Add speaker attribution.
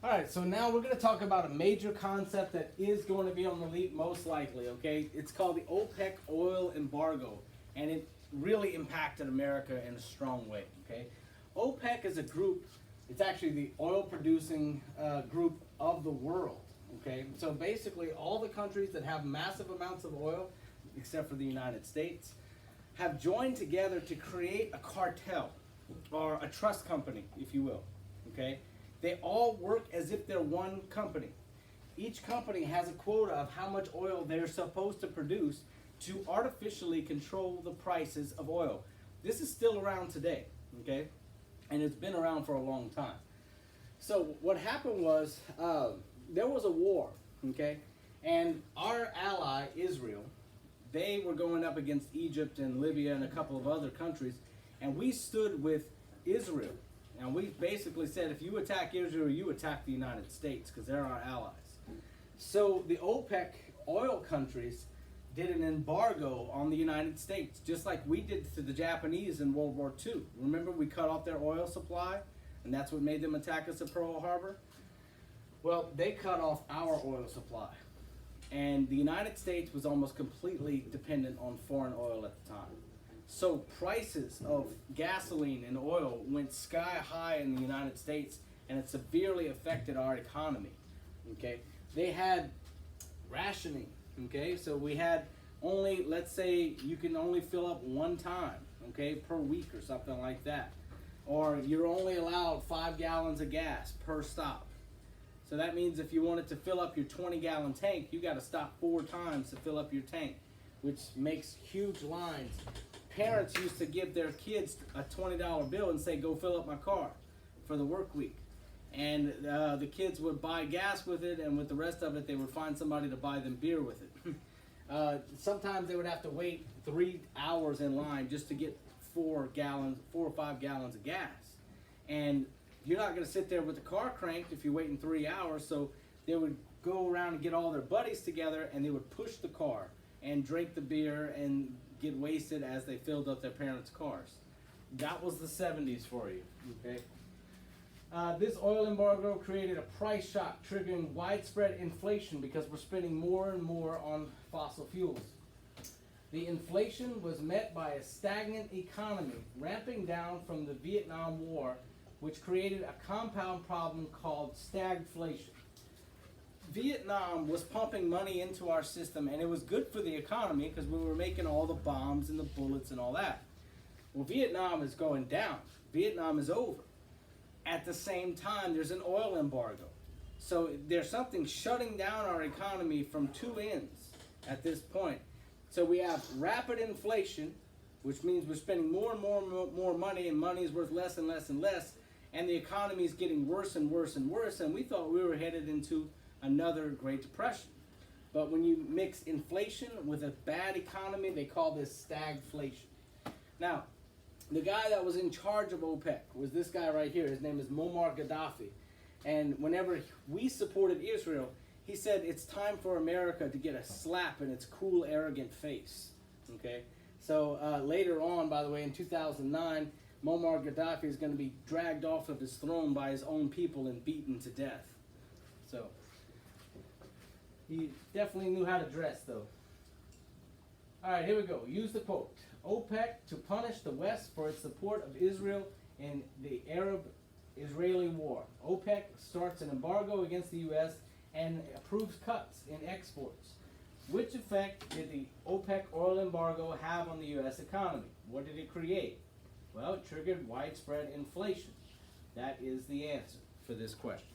Speaker 1: All right, so now we're going to talk about a major concept that is going to be on the leap most likely, okay? It's called the OPEC oil embargo, and it really impacted America in a strong way, okay? OPEC is a group, it's actually the oil producing group of the world, okay? So basically all the countries that have massive amounts of oil, except for the United States, have joined together to create a cartel, or a trust company, if you will, okay? They all work as if they're one company. Each company has a quota of how much oil they're supposed to produce to artificially control the prices of oil. This is still around today, okay? And it's been around for a long time. So what happened was, there was a war, okay? And our ally, Israel, they were going up against Egypt and Libya and a couple of other countries, and we stood with Israel. And we basically said, if you attack Israel, you attack the United States, because they're our allies. So the OPEC oil countries did an embargo on the United States, just like we did to the Japanese in World War II. Remember, we cut off their oil supply, and that's what made them attack us at Pearl Harbor? Well, they cut off our oil supply. And the United States was almost completely dependent on foreign oil at the time. So prices of gasoline and oil went sky high in the United States, and it severely affected our economy, okay? They had rationing, okay? So we had only, let's say you can only fill up one time, okay, per week or something like that. Or you're only allowed 5 gallons of gas per stop. So that means if you wanted to fill up your 20-gallon tank, you got to stop 4 times to fill up your tank, which makes huge lines. Parents used to give their kids a $20 bill and say, go fill up my car for the work week. And the kids would buy gas with it, and with the rest of it, they would find somebody to buy them beer with it. Sometimes they would have to wait 3 hours in line just to get 4 or 5 gallons of gas. And you're not going to sit there with the car cranked if you're waiting 3 hours, so they would go around and get all their buddies together, and they would push the car and drink the beer and get wasted as they filled up their parents' cars. That was the 70s for you, okay? This oil embargo created a price shock, triggering widespread inflation because we're spending more and more on fossil fuels. The inflation was met by a stagnant economy, ramping down from the Vietnam War, which created a compound problem called stagflation. Vietnam was pumping money into our system, and it was good for the economy because we were making all the bombs and the bullets and all that. Well, Vietnam is going down. Vietnam is over. At the same time, there's an oil embargo. So there's something shutting down our economy from two ends at this point. So we have rapid inflation, which means we're spending more and more money, and money is worth less and less and less, and the economy is getting worse and worse and worse, and we thought we were headed into another Great Depression. But when you mix inflation with a bad economy, they call this stagflation. Now, the guy that was in charge of OPEC was this guy right here. His name is Muammar Gaddafi. And whenever we supported Israel, he said it's time for America to get a slap in its cool, arrogant face. Okay? So later on, by the way, in 2009, Muammar Gaddafi is going to be dragged off of his throne by his own people and beaten to death. So he definitely knew how to dress, though. All right, here we go. Use the quote. OPEC to punish the West for its support of Israel in the Arab-Israeli war. OPEC starts an embargo against the U.S. and approves cuts in exports. Which effect did the OPEC oil embargo have on the U.S. economy? What did it create? Well, it triggered widespread inflation. That is the answer for this question.